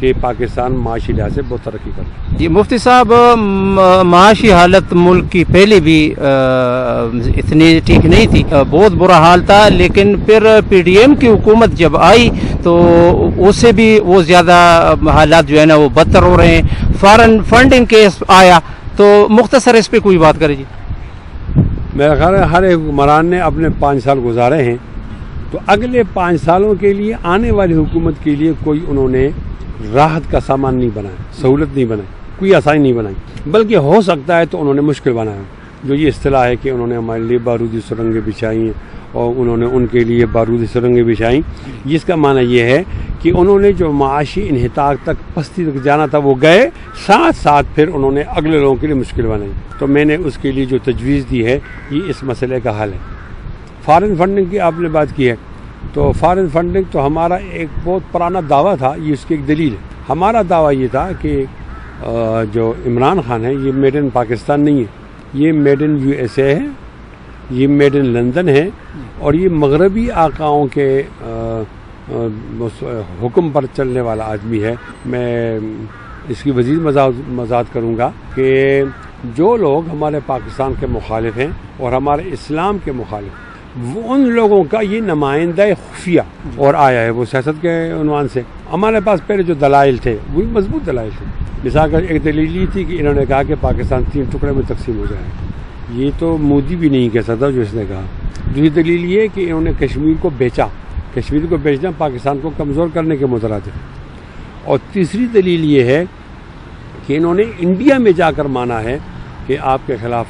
کہ پاکستان معاشی لحاظ سے بہت ترقی کر رہا ہے۔ جی مفتی صاحب، معاشی حالت ملک کی پہلے بھی اتنی ٹھیک نہیں تھی، بہت برا حال تھا، لیکن پھر پی ڈی ایم کی حکومت جب آئی تو اس سے بھی وہ زیادہ حالات جو ہے نا وہ بدتر ہو رہے ہیں۔ فارن فنڈنگ کیس آیا تو مختصر اس پہ کوئی بات کرے جی۔ میرا خیال ہے ہر ایک حکمران نے اپنے 5 سال گزارے ہیں، تو اگلے 5 سالوں کے لیے آنے والی حکومت کے لیے کوئی انہوں نے راحت کا سامان نہیں بنایا، سہولت نہیں بنائی، کوئی آسانی نہیں بنائی، بلکہ ہو سکتا ہے تو انہوں نے مشکل بنایا۔ جو یہ اصطلاح ہے کہ انہوں نے ہمارے لیے بارودی سرنگیں بچھائی ہیں اور انہوں نے ان کے لیے بارودی سرنگیں بچھائیں، جس کا معنی یہ ہے کہ انہوں نے جو معاشی انحطاط تک، پستی تک جانا تھا وہ گئے، ساتھ ساتھ پھر انہوں نے اگلے لوگوں کے لیے مشکل بنائی۔ تو میں نے اس کے لیے جو تجویز دی ہے یہ اس مسئلے کا حل ہے۔ فارن فنڈنگ کی آپ نے بات کی ہے، تو فارن فنڈنگ تو ہمارا ایک بہت پرانا دعویٰ تھا، یہ اس کی ایک دلیل ہے۔ ہمارا دعویٰ یہ تھا کہ جو عمران خان ہے یہ میڈ ان پاکستان نہیں ہے، یہ made in U S A ہے، یہ میڈ ان لندن ہے، اور یہ مغربی آقاؤں کے حکم پر چلنے والا آدمی ہے۔ میں اس کی مزید وضاحت کروں گا کہ جو لوگ ہمارے پاکستان کے مخالف ہیں اور ہمارے اسلام کے مخالف ہیں، وہ ان لوگوں کا یہ نمائندہ خفیہ اور آیا ہے وہ سیاست کے عنوان سے۔ ہمارے پاس پہلے جو دلائل تھے وہ مضبوط دلائل تھے۔ مثال کا ایک دلیل یہ تھی کہ انہوں نے کہا کہ پاکستان 3 ٹکڑے میں تقسیم ہو جائے، یہ تو مودی بھی نہیں کہہ سکتا جو اس نے کہا۔ دوسری دلیل یہ کہ انہوں نے کشمیر کو بیچا، کشمیر کو بیچنا پاکستان کو کمزور کرنے کے مترادف ہے۔ اور تیسری دلیل یہ ہے کہ انہوں نے انڈیا میں جا کر مانا ہے کہ آپ کے خلاف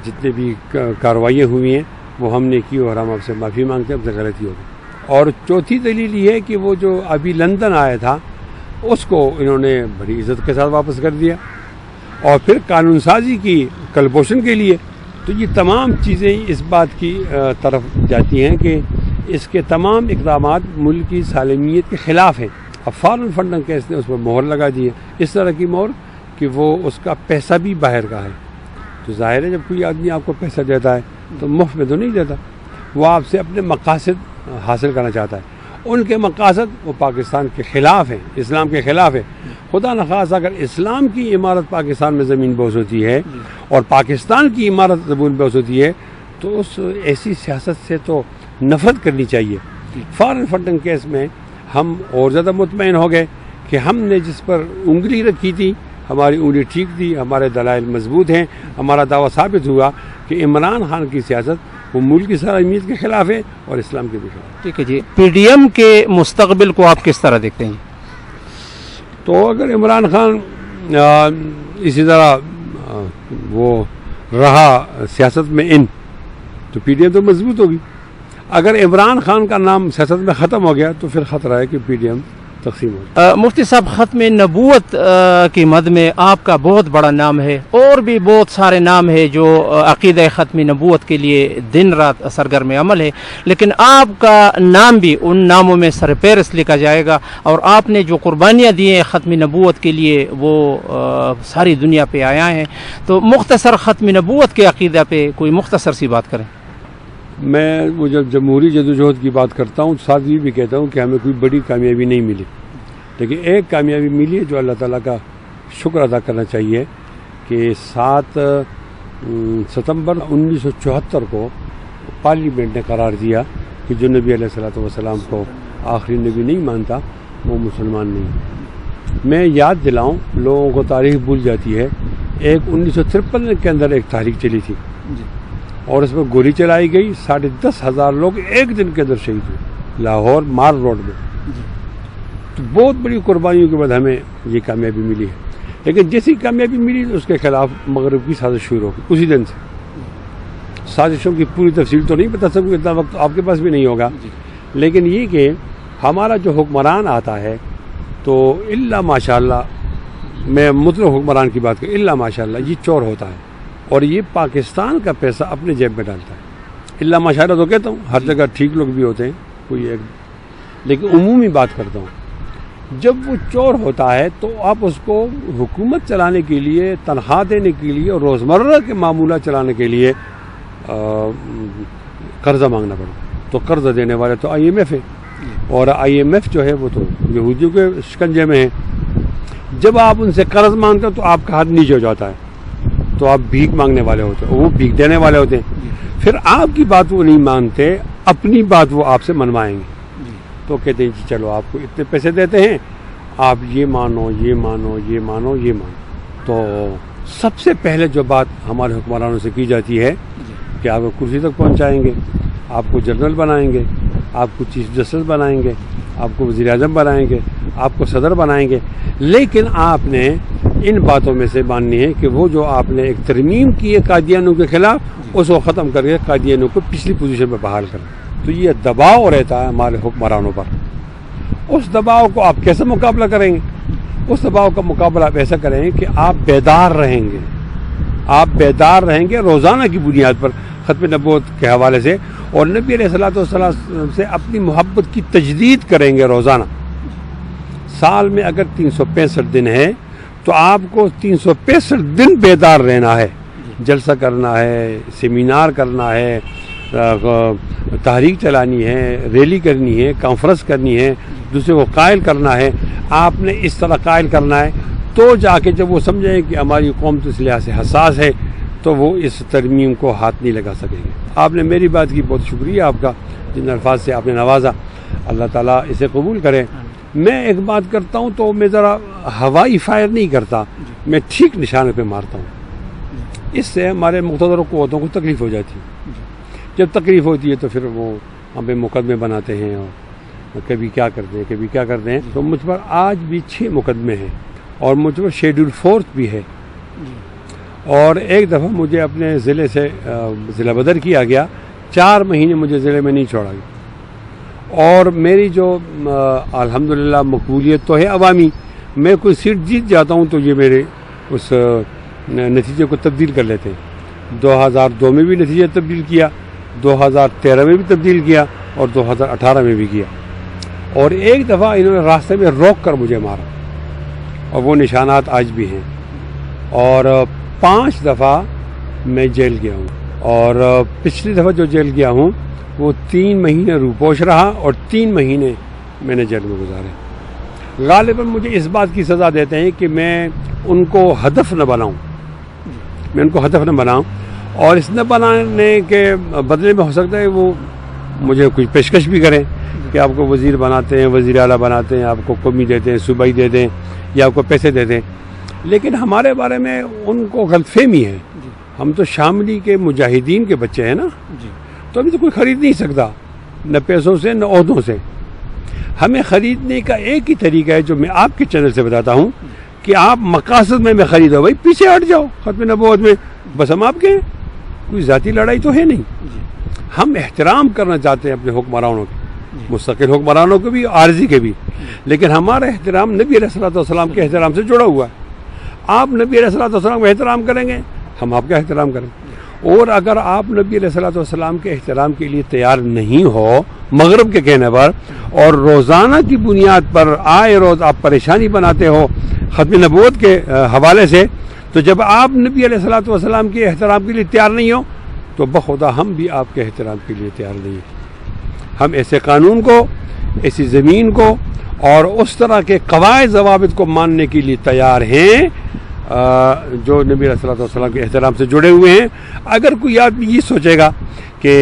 جتنے بھی کارروائیاں ہوئی ہیں وہ ہم نے کی اور ہم آپ سے معافی مانگتے ہیں، اب سے غلطی ہوگی۔ اور چوتھی دلیل یہ ہے کہ وہ جو ابھی لندن آیا تھا اس کو انہوں نے بڑی عزت کے ساتھ واپس کر دیا، اور پھر قانون سازی کی کلپوشن کے لیے۔ تو یہ تمام چیزیں اس بات کی طرف جاتی ہیں کہ اس کے تمام اقدامات ملک کی سالمیت کے خلاف ہیں۔ اب فارن فنڈنگ کیس نے اس پر مہر لگا دی ہے، اس طرح کی مہر کہ وہ اس کا پیسہ بھی باہر کا ہے۔ تو ظاہر ہے جب کوئی آدمی آپ کو پیسہ دیتا ہے تو مفت میں تو نہیں دیتا، وہ آپ سے اپنے مقاصد حاصل کرنا چاہتا ہے۔ ان کے مقاصد وہ پاکستان کے خلاف ہیں، اسلام کے خلاف ہے۔ خدا نخواستہ اگر اسلام کی عمارت پاکستان میں زمین بوس ہوتی ہے اور پاکستان کی عمارت زمین بوس ہوتی ہے تو اس ایسی سیاست سے تو نفرت کرنی چاہیے۔ فارن فنڈنگ کیس میں ہم اور زیادہ مطمئن ہو گئے کہ ہم نے جس پر انگلی رکھی تھی ہماری انگلی ٹھیک تھی، ہمارے دلائل مضبوط ہیں، ہمارا دعویٰ ثابت ہوا کہ عمران خان کی سیاست وہ ملک کی سالمیت کے خلاف ہے اور اسلام کے بھی خلاف۔ ٹھیک ہے جی، پی ڈی ایم کے مستقبل کو آپ کس طرح دیکھتے ہیں؟ تو اگر عمران خان اسی طرح وہ رہا سیاست میں تو پی ڈی ایم تو مضبوط ہوگی۔ اگر عمران خان کا نام سیاست میں ختم ہو گیا تو پھر خطرہ ہے کہ پی ڈی ایم تقسیم ہو جائے۔ مفتی صاحب، ختم نبوت کی مد میں آپ کا بہت بڑا نام ہے، اور بھی بہت سارے نام ہیں جو عقیدہ ختم نبوت کے لیے دن رات سرگرم عمل ہے، لیکن آپ کا نام بھی ان ناموں میں سر فہرست لکھا جائے گا، اور آپ نے جو قربانیاں دی ہیں ختم نبوت کے لیے وہ ساری دنیا پہ آیا ہیں۔ تو مختصر ختم نبوت کے عقیدہ پہ کوئی مختصر سی بات کریں۔ میں وہ جب جمہوری جدوجہد کی بات کرتا ہوں ساتھ یہ بھی کہتا ہوں کہ ہمیں کوئی بڑی کامیابی نہیں ملی، لیکن ایک کامیابی ملی ہے جو اللہ تعالیٰ کا شکر ادا کرنا چاہیے کہ 7 ستمبر 1974 کو پارلیمنٹ نے قرار دیا کہ جو نبی علیہ الصلوۃ والسلام کو آخری نبی نہیں مانتا وہ مسلمان نہیں۔ میں یاد دلاؤں، لوگوں کو تاریخ بھول جاتی ہے، ایک 1953 کے اندر ایک تحریک چلی تھی اور اس میں گولی چلائی گئی، 10,500 لوگ ایک دن کے اندر شہید ہوئے لاہور مار روڈ میں۔ تو بہت بڑی قربانیوں کے بعد ہمیں یہ کامیابی ملی ہے، لیکن جیسی کامیابی ملی اس کے خلاف مغرب کی سازش شروع ہوگی اسی دن سے۔ سازشوں کی پوری تفصیل تو نہیں بتا سکوں، اتنا وقت آپ کے پاس بھی نہیں ہوگا، لیکن یہ کہ ہمارا جو حکمران آتا ہے تو الا ماشاء اللہ، میں مطلق حکمران کی بات کروں، الا ماشاء اللہ یہ چور ہوتا ہے اور یہ پاکستان کا پیسہ اپنے جیب میں ڈالتا ہے۔ الا ماشاء اللہ تو کہتا ہوں، ہر جگہ ٹھیک لوگ بھی ہوتے ہیں کوئی ایک، لیکن عمومی بات کرتا ہوں، جب وہ چور ہوتا ہے تو آپ اس کو حکومت چلانے کے لیے، تنخواہ دینے کے لیے اور روزمرہ کے معاملات چلانے کے لیے قرضہ مانگنا پڑتا، تو قرضہ دینے والے تو IMF ہے، اور IMF جو ہے وہ تو یہودیوں کے شکنجے میں ہے۔ جب آپ ان سے قرض مانگتے ہو تو آپ کا ہاتھ نیچے ہو جاتا ہے، تو آپ بھیک مانگنے والے ہوتے ہیں، وہ بھیک دینے والے ہوتے ہیں. پھر آپ کی بات وہ نہیں مانتے، اپنی بات وہ آپ سے منوائیں گے. تو کہتے ہیں جی چلو آپ کو اتنے پیسے دیتے ہیں، آپ یہ مانو یہ مانو یہ مانو یہ مانو. تو سب سے پہلے جو بات ہمارے حکمرانوں سے کی جاتی ہے کہ آپ کو کرسی تک پہنچائیں گے، آپ کو جنرل بنائیں گے، آپ کو چیف جسٹس بنائیں گے، آپ کو وزیر اعظم بنائیں گے، آپ کو صدر بنائیں گے. لیکن آپ نے ان باتوں میں سے ماننی ہے کہ وہ جو آپ نے ایک ترمیم کی ہے قادیانوں کے خلاف، اس کو ختم کر کے قادیانوں کو پچھلی پوزیشن پہ بحال کریں. تو یہ دباؤ رہتا ہے ہمارے حکمرانوں پر. اس دباؤ کو آپ کیسے مقابلہ کریں گے؟ اس دباؤ کا مقابلہ آپ ایسا کریں کہ آپ بیدار رہیں گے، آپ بیدار رہیں گے روزانہ کی بنیاد پر ختم نبوت کے حوالے سے، اور نبی علیہ الصلوۃ والسلام سے اپنی محبت کی تجدید کریں گے روزانہ. سال میں اگر 365 دن ہے تو آپ کو 365 دن بیدار رہنا ہے، جلسہ کرنا ہے، سیمینار کرنا ہے، تحریک چلانی ہے، ریلی کرنی ہے، کانفرنس کرنی ہے، دوسرے کو قائل کرنا ہے. آپ نے اس طرح قائل کرنا ہے تو جا کے جب وہ سمجھیں کہ ہماری قوم تو اس لحاظ سے حساس ہے تو وہ اس ترمیم کو ہاتھ نہیں لگا سکیں گے. آپ نے میری بات کی، بہت شکریہ آپ کا جن الفاظ سے آپ نے نوازا. اللہ تعالیٰ اسے قبول کرے. میں ایک بات کرتا ہوں تو میں ذرا ہوائی فائر نہیں کرتا، میں ٹھیک نشانے پہ مارتا ہوں. اس سے ہمارے مقتدر قوتوں کو تکلیف ہو جاتی ہے. جب تکلیف ہوتی ہے تو پھر وہ ہم پہ مقدمے بناتے ہیں اور کبھی کیا کرتے ہیں کبھی کیا کرتے ہیں. تو مجھ پر آج بھی 6 مقدمے ہیں اور مجھ پر شیڈول 4 بھی ہے. اور ایک دفعہ مجھے اپنے ضلع سے ضلع بدر کیا گیا، 4 مہینے مجھے ضلع میں نہیں چھوڑا گیا. اور میری جو الحمدللہ مقبولیت تو ہے عوامی، میں کوئی سیٹ جیت جاتا ہوں تو یہ میرے اس نتیجے کو تبدیل کر لیتے ہیں. 2002 میں بھی نتیجہ تبدیل کیا، 2013 میں بھی تبدیل کیا اور 2018 میں بھی کیا. اور ایک دفعہ انہوں نے راستے میں روک کر مجھے مارا اور وہ نشانات آج بھی ہیں. اور 5 دفعہ میں جیل گیا ہوں، اور پچھلی دفعہ جو جیل گیا ہوں وہ 3 مہینے روپوش رہا اور 3 مہینے میں نے جیل میں گزارے. غالباً مجھے اس بات کی سزا دیتے ہیں کہ میں ان کو ہدف نہ بناؤں، میں ان کو ہدف نہ بناؤں، اور اس نہ بنانے کے بدلے میں ہو سکتا ہے وہ مجھے کچھ پیشکش بھی کریں کہ آپ کو وزیر بناتے ہیں، وزیر اعلیٰ بناتے ہیں، آپ کو قومی دیتے ہیں، صوبائی دیتے ہیں یا آپ کو پیسے دیتے ہیں. لیکن ہمارے بارے میں ان کو غلط فہمی ہے. ہم تو شاملی کے مجاہدین کے بچے ہیں نا، تو ابھی تو کوئی خرید نہیں سکتا، نہ پیسوں سے نہ عہدوں سے. ہمیں خریدنے کا ایک ہی طریقہ ہے جو میں آپ کے چینل سے بتاتا ہوں کہ آپ مقاصد میں خریدو، بھائی پیچھے ہٹ جاؤ ختم نبوت میں، بس ہم آپ کے ہیں. کوئی ذاتی لڑائی تو ہے نہیں. ہم احترام کرنا چاہتے ہیں اپنے حکمرانوں کے، مستقل حکمرانوں کے بھی، عارضی کے بھی، لیکن ہمارا احترام نبی علیہ الصلوۃ والسلام کے احترام سے جڑا ہوا ہے. آپ نبی علیہ الصلوۃ والسلام کا احترام کریں گے، ہم آپ کا احترام کریں گے. اور اگر آپ نبی علیہ الصلوۃ والسلام کے احترام کے لیے تیار نہیں ہو مغرب کے کہنے پر، اور روزانہ کی بنیاد پر آئے روز آپ پریشانی بناتے ہو ختم نبوت کے حوالے سے، تو جب آپ نبی علیہ الصلوۃ والسلام کے احترام کے لیے تیار نہیں ہو تو بخدا ہم بھی آپ کے احترام کے لیے تیار نہیں ہیں. ہم ایسے قانون کو، ایسی زمین کو اور اس طرح کے قواعد ضوابط کو ماننے کے لیے تیار ہیں جو نبی علیہ الصلوۃ والسلام کے احترام سے جڑے ہوئے ہیں. اگر کوئی آدمی یہ سوچے گا کہ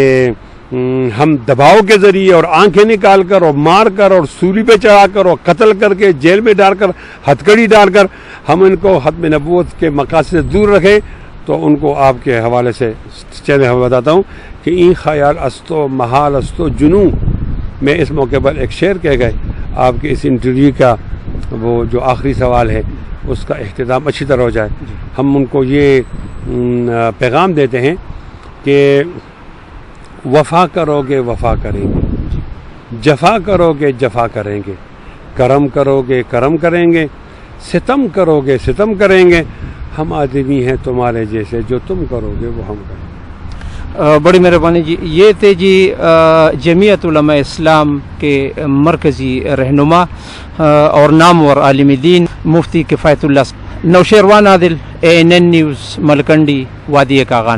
ہم دباؤ کے ذریعے اور آنکھیں نکال کر اور مار کر اور سولی پہ چڑھا کر اور قتل کر کے جیل میں ڈال کر ہتھکڑی ڈال کر ہم ان کو ختم نبوت کے مقاصد سے دور رکھیں، تو ان کو آپ کے حوالے سے چینل میں بتاتا ہوں کہ این خیال استو محال استو جنوں. میں اس موقع پر ایک شعر کہہ گئے. آپ کے اس انٹرویو کا وہ جو آخری سوال ہے اس کا اختتام اچھی طرح ہو جائے. ہم ان کو یہ پیغام دیتے ہیں کہ وفا کرو گے وفا کریں گے، جفا کرو گے جفا کریں گے، کرم کرو گے کرم کریں گے، ستم کرو گے ستم کریں گے. ہم آدمی ہیں تمہارے جیسے، جو تم کرو گے وہ ہم کریں گے. بڑی مہربانی جی. یہ تھے جی جمعیت علماء اسلام کے مرکزی رہنما اور نامور عالم دین مفتی کفایت اللہ. نوشیروان عادل، ANN نیوز، ملکنڈی، وادی کاغان.